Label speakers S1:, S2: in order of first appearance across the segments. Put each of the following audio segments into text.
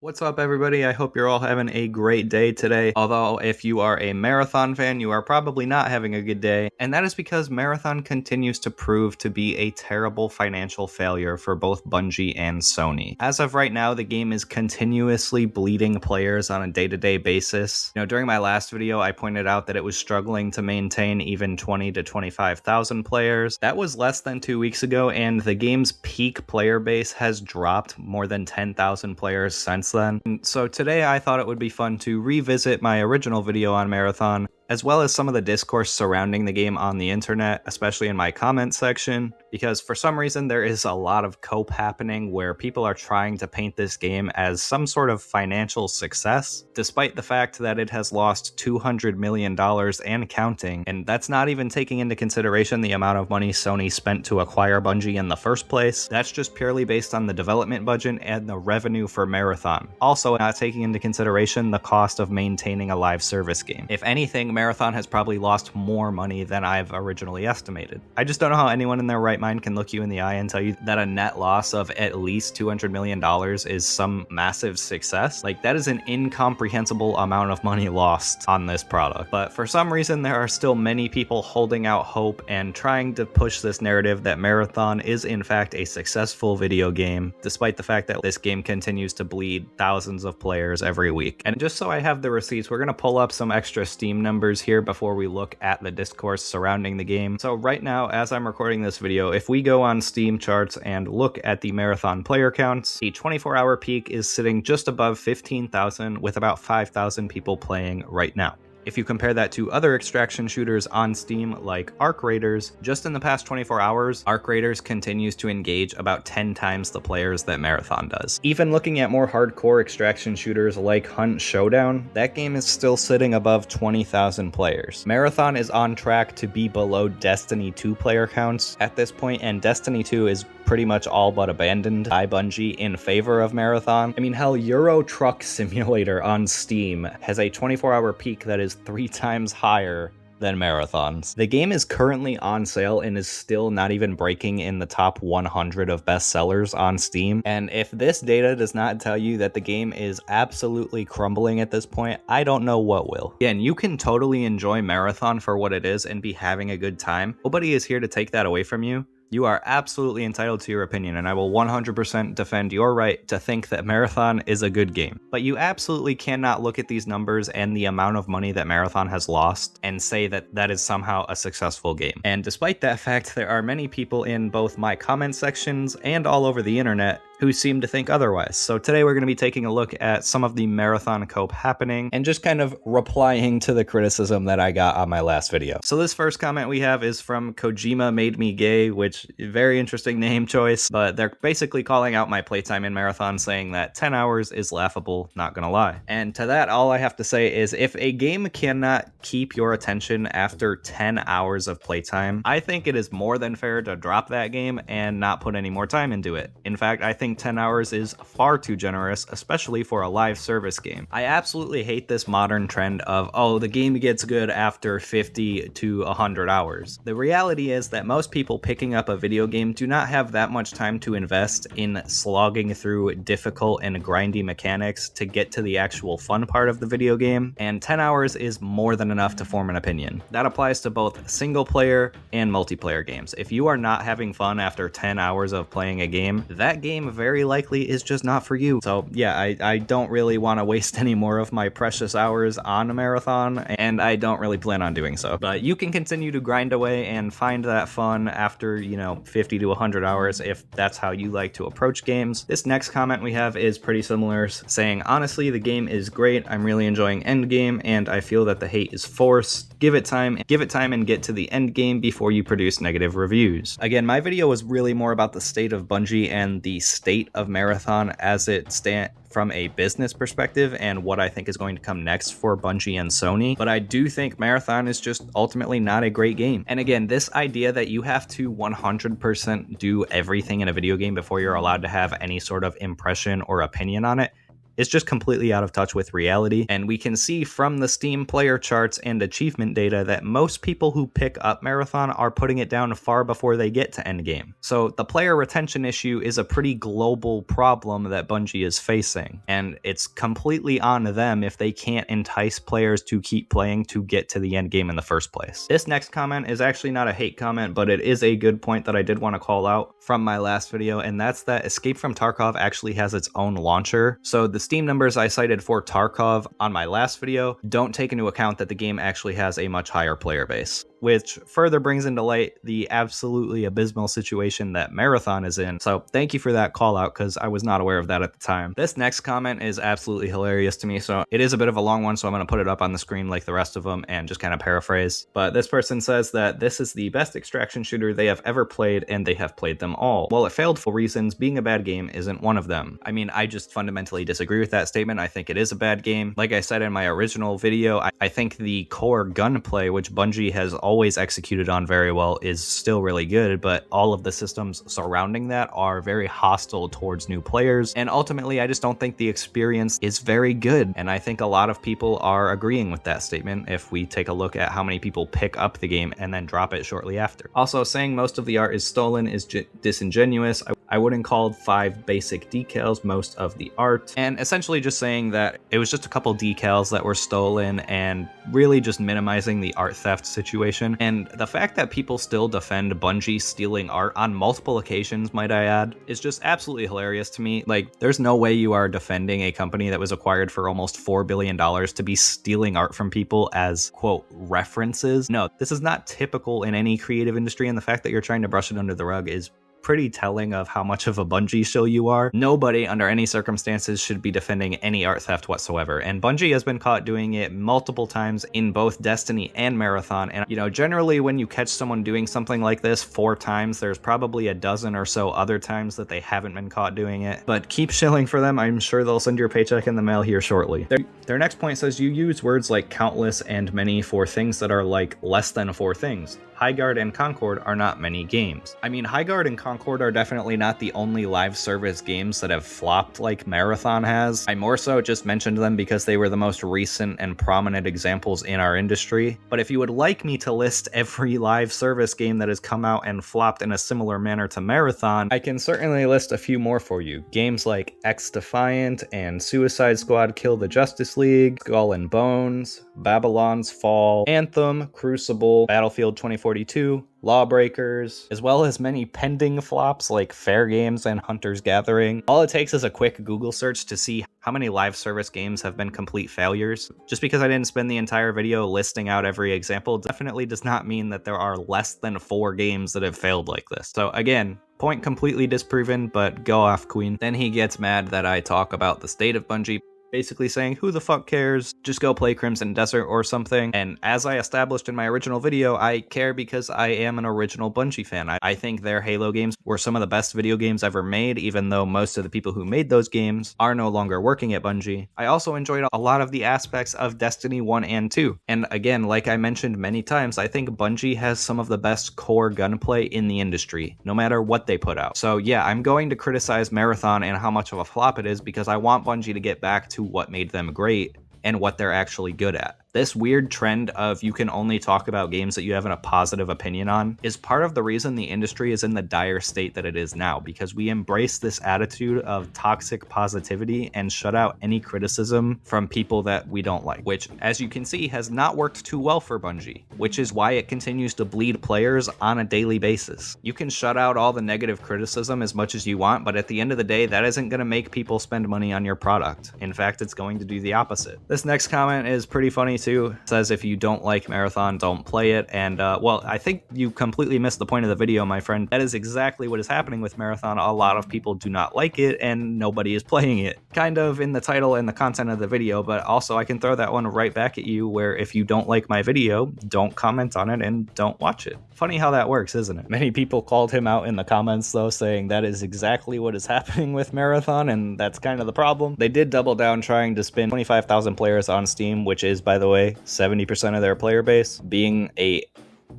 S1: What's up, everybody? I hope you're all having a great day today. Although, if you are a Marathon fan, you are probably not having a good day. And that is because Marathon continues to prove to be a terrible financial failure for both Bungie and Sony. As of right now, the game is continuously bleeding players on a day-to-day basis. During my last video, I pointed out that it was struggling to maintain even 20 to 25,000 players. That was less than 2 weeks ago, and the game's peak player base has dropped more than 10,000 players since then. So today I thought it would be fun to revisit my original video on Marathon, as well as some of the discourse surrounding the game on the internet, especially in my comment section, because for some reason there is a lot of cope happening where people are trying to paint this game as some sort of financial success, despite the fact that it has lost $200 million and counting, and that's not even taking into consideration the amount of money Sony spent to acquire Bungie in the first place. That's just purely based on the development budget and the revenue for Marathon. Also not taking into consideration the cost of maintaining a live service game. If anything, Marathon has probably lost more money than I've originally estimated. I just don't know how anyone in their right mind can look you in the eye and tell you that a net loss of at least $200 million is some massive success. Like, that is an incomprehensible amount of money lost on this product. But for some reason, there are still many people holding out hope and trying to push this narrative that Marathon is in fact a successful video game, despite the fact that this game continues to bleed thousands of players every week. And just so I have the receipts, we're going to pull up some extra Steam numbers here before we look at the discourse surrounding the game. So right now, as I'm recording this video, if we go on Steam charts and look at the Marathon player counts, the 24-hour peak is sitting just above 15,000 with about 5,000 people playing right now. If you compare that to other extraction shooters on Steam like Arc Raiders, just in the past 24 hours, Arc Raiders continues to engage about 10 times the players that Marathon does. Even looking at more hardcore extraction shooters like Hunt Showdown, that game is still sitting above 20,000 players. Marathon is on track to be below Destiny 2 player counts at this point, and Destiny 2 is pretty much all but abandoned by Bungie in favor of Marathon. I mean, hell, Euro Truck Simulator on Steam has a 24-hour peak that is 3 times higher than Marathon's. The game is currently on sale and is still not even breaking in the top 100 of bestsellers on Steam. And if this data does not tell you that the game is absolutely crumbling at this point, I don't know what will. Again, you can totally enjoy Marathon for what it is and be having a good time. Nobody is here to take that away from you. You are absolutely entitled to your opinion, and I will 100% defend your right to think that Marathon is a good game. But you absolutely cannot look at these numbers and the amount of money that Marathon has lost and say that that is somehow a successful game. And despite that fact, there are many people in both my comment sections and all over the internet who seem to think otherwise. So today we're going to be taking a look at some of the Marathon cope happening and just kind of replying to the criticism that I got on my last video. So this first comment we have is from Kojima Made Me Gay, which very interesting name choice, but they're basically calling out my playtime in Marathon, saying that 10 hours is laughable, not gonna lie. And to that, all I have to say is if a game cannot keep your attention after 10 hours of playtime, I think it is more than fair to drop that game and not put any more time into it. In fact, I think 10 hours is far too generous, especially for a live service game. I absolutely hate this modern trend of, oh, the game gets good after 50 to 100 hours. The reality is that most people picking up a video game do not have that much time to invest in slogging through difficult and grindy mechanics to get to the actual fun part of the video game, and 10 hours is more than enough to form an opinion. That applies to both single player and multiplayer games. If you are not having fun after 10 hours of playing a game, that game very likely is just not for you. So yeah, I don't really want to waste any more of my precious hours on a Marathon, and I don't really plan on doing so. But you can continue to grind away and find that fun after, 50 to 100 hours if that's how you like to approach games. This next comment we have is pretty similar, saying, honestly, the game is great. I'm really enjoying Endgame, and I feel that the hate is forced. Give it time and get to the end game before you produce negative reviews. Again, my video was really more about the state of Bungie and the state of Marathon as it stands from a business perspective and what I think is going to come next for Bungie and Sony. But I do think Marathon is just ultimately not a great game. And again, this idea that you have to 100% do everything in a video game before you're allowed to have any sort of impression or opinion on it is just completely out of touch with reality, and we can see from the Steam player charts and achievement data that most people who pick up Marathon are putting it down far before they get to endgame. So the player retention issue is a pretty global problem that Bungie is facing, and it's completely on them if they can't entice players to keep playing to get to the endgame in the first place. This next comment is actually not a hate comment, but it is a good point that I did want to call out from my last video, and that's that Escape from Tarkov actually has its own launcher. So the Steam numbers I cited for Tarkov on my last video don't take into account that the game actually has a much higher player base, which further brings into light the absolutely abysmal situation that Marathon is in. So thank you for that call out, because I was not aware of that at the time. This next comment is absolutely hilarious to me, so it is a bit of a long one, so I'm going to put it up on the screen like the rest of them and just kind of paraphrase. But this person says that this is the best extraction shooter they have ever played, and they have played them all. While it failed for reasons, being a bad game isn't one of them. I mean, I just fundamentally disagree with that statement. I think it is a bad game. Like I said in my original video, I think the core gunplay, which Bungie has always executed on very well, is still really good, but all of the systems surrounding that are very hostile towards new players, and ultimately I just don't think the experience is very good, and I think a lot of people are agreeing with that statement if we take a look at how many people pick up the game and then drop it shortly after. Also, saying most of the art is stolen is disingenuous. I wouldn't call 5 basic decals most of the art, and essentially just saying that it was just a couple decals that were stolen and really just minimizing the art theft situation. And the fact that people still defend Bungie stealing art on multiple occasions, might I add, is just absolutely hilarious to me. Like, there's no way you are defending a company that was acquired for almost $4 billion to be stealing art from people as, quote, references. No, this is not typical in any creative industry, and the fact that you're trying to brush it under the rug is pretty telling of how much of a Bungie shill you are. Nobody under any circumstances should be defending any art theft whatsoever, and Bungie has been caught doing it multiple times in both Destiny and Marathon. And generally when you catch someone doing something like this 4 times, there's probably a dozen or so other times that they haven't been caught doing it. But keep shilling for them. I'm sure they'll send your paycheck in the mail here shortly. Their next point says you use words like countless and many for things that are like less than 4 things. Highguard and Concord are not many games. I mean, Highguard and Concord are definitely not the only live service games that have flopped like Marathon has. I more so just mentioned them because they were the most recent and prominent examples in our industry. But if you would like me to list every live service game that has come out and flopped in a similar manner to Marathon, I can certainly list a few more for you. Games like X-Defiant and Suicide Squad Kill the Justice League, Skull and Bones, Babylon's Fall, Anthem, Crucible, Battlefield 2042, Lawbreakers, as well as many pending flops like Fair Games and Hunter's Gathering. All it takes is a quick Google search to see how many live service games have been complete failures. Just because I didn't spend the entire video listing out every example definitely does not mean that there are less than 4 games that have failed like this. So again, point completely disproven, but go off, Queen. Then he gets mad that I talk about the state of Bungie, basically saying, who the fuck cares? Just go play Crimson Desert or something. And as I established in my original video, I care because I am an original Bungie fan. I think their Halo games were some of the best video games ever made, even though most of the people who made those games are no longer working at Bungie. I also enjoyed a lot of the aspects of Destiny 1 and 2. And again, like I mentioned many times, I think Bungie has some of the best core gunplay in the industry, no matter what they put out. So yeah, I'm going to criticize Marathon and how much of a flop it is because I want Bungie to get back to what made them great and what they're actually good at. This weird trend of you can only talk about games that you have a positive opinion on is part of the reason the industry is in the dire state that it is now, because we embrace this attitude of toxic positivity and shut out any criticism from people that we don't like, which, as you can see, has not worked too well for Bungie, which is why it continues to bleed players on a daily basis. You can shut out all the negative criticism as much as you want, but at the end of the day, that isn't going to make people spend money on your product. In fact, it's going to do the opposite. This next comment is pretty funny too. It says if you don't like Marathon, don't play it. And well, I think you completely missed the point of the video, my friend. That is exactly what is happening with Marathon. A lot of people do not like it and nobody is playing it. Kind of in the title and the content of the video, but also I can throw that one right back at you where if you don't like my video, don't comment on it and don't watch it. Funny how that works, isn't it? Many people called him out in the comments though, saying that is exactly what is happening with Marathon, and that's kind of the problem. They did double down trying to spin 25,000 players on Steam, which is, by the way, 70% of their player base, being a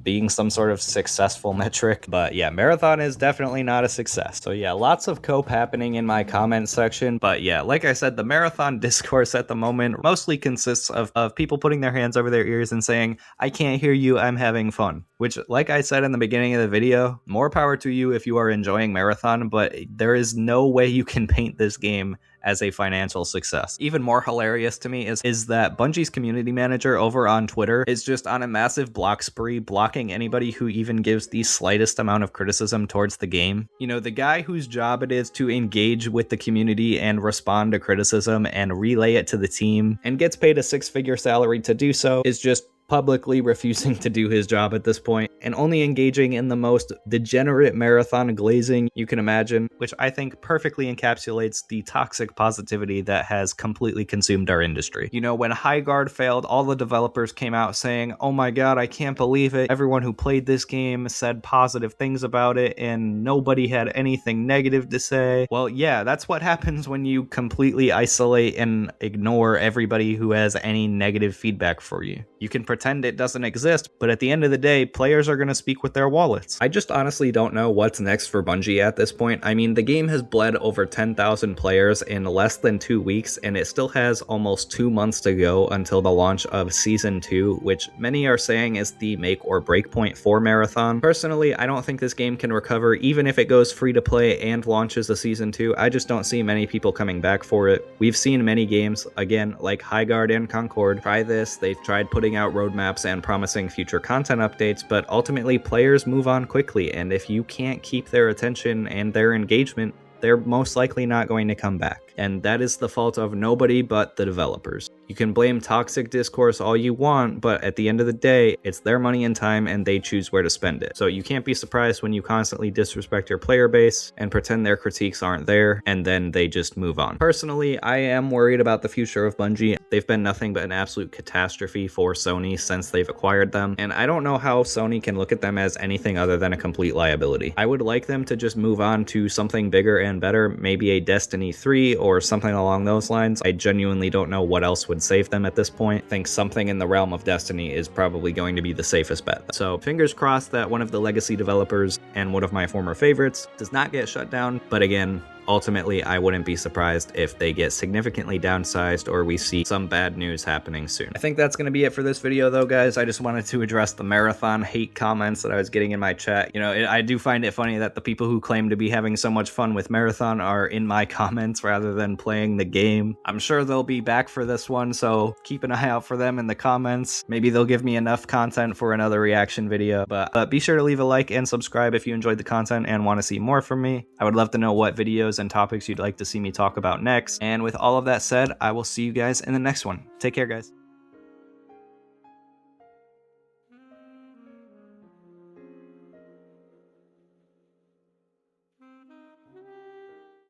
S1: being some sort of successful metric. But yeah, Marathon is definitely not a success. So yeah, lots of cope happening in my comment section. But yeah, like I said, the Marathon discourse at the moment mostly consists of people putting their hands over their ears and saying, I can't hear you, I'm having fun. Which, like I said in the beginning of the video, more power to you if you are enjoying Marathon, but there is no way you can paint this game as a financial success. Even more hilarious to me is that Bungie's community manager over on Twitter is just on a massive block spree, blocking anybody who even gives the slightest amount of criticism towards the game. You know, the guy whose job it is to engage with the community and respond to criticism and relay it to the team and gets paid a six-figure salary to do so is just publicly refusing to do his job at this point and only engaging in the most degenerate Marathon glazing you can imagine, which I think perfectly encapsulates the toxic positivity that has completely consumed our industry. You know, when Highguard failed, all the developers came out saying, oh my god, I can't believe it. Everyone who played this game said positive things about it and nobody had anything negative to say. Well, yeah, that's what happens when you completely isolate and ignore everybody who has any negative feedback for you. You can pretend it doesn't exist, but at the end of the day, players are going to speak with their wallets. I just honestly don't know what's next for Bungie at this point. I mean, the game has bled over 10,000 players in less than 2 weeks, and it still has almost 2 months to go until the launch of Season 2, which many are saying is the make or break point for Marathon. Personally, I don't think this game can recover even if it goes free to play and launches a Season 2. I just don't see many people coming back for it. We've seen many games, again, like Highguard and Concord, try this. They've tried putting out roadmaps and promising future content updates, but ultimately players move on quickly, and if you can't keep their attention and their engagement, they're most likely not going to come back. And that is the fault of nobody but the developers. You can blame toxic discourse all you want, but at the end of the day, it's their money and time and they choose where to spend it. So you can't be surprised when you constantly disrespect your player base and pretend their critiques aren't there, and then they just move on. Personally, I am worried about the future of Bungie. They've been nothing but an absolute catastrophe for Sony since they've acquired them, and I don't know how Sony can look at them as anything other than a complete liability. I would like them to just move on to something bigger and better, maybe a Destiny 3 or something along those lines. I genuinely don't know what else would save them at this point. I think something in the realm of Destiny is probably going to be the safest bet. So fingers crossed that one of the legacy developers and one of my former favorites does not get shut down, but again, ultimately, I wouldn't be surprised if they get significantly downsized or we see some bad news happening soon. I think that's going to be it for this video though, guys. I just wanted to address the Marathon hate comments that I was getting in my chat. You know, I do find it funny that the people who claim to be having so much fun with Marathon are in my comments rather than playing the game. I'm sure they'll be back for this one, so keep an eye out for them in the comments. Maybe they'll give me enough content for another reaction video, but be sure to leave a like and subscribe if you enjoyed the content and want to see more from me. I would love to know what videos and topics you'd like to see me talk about next. And with all of that said, I will see you guys in the next one. Take care, guys.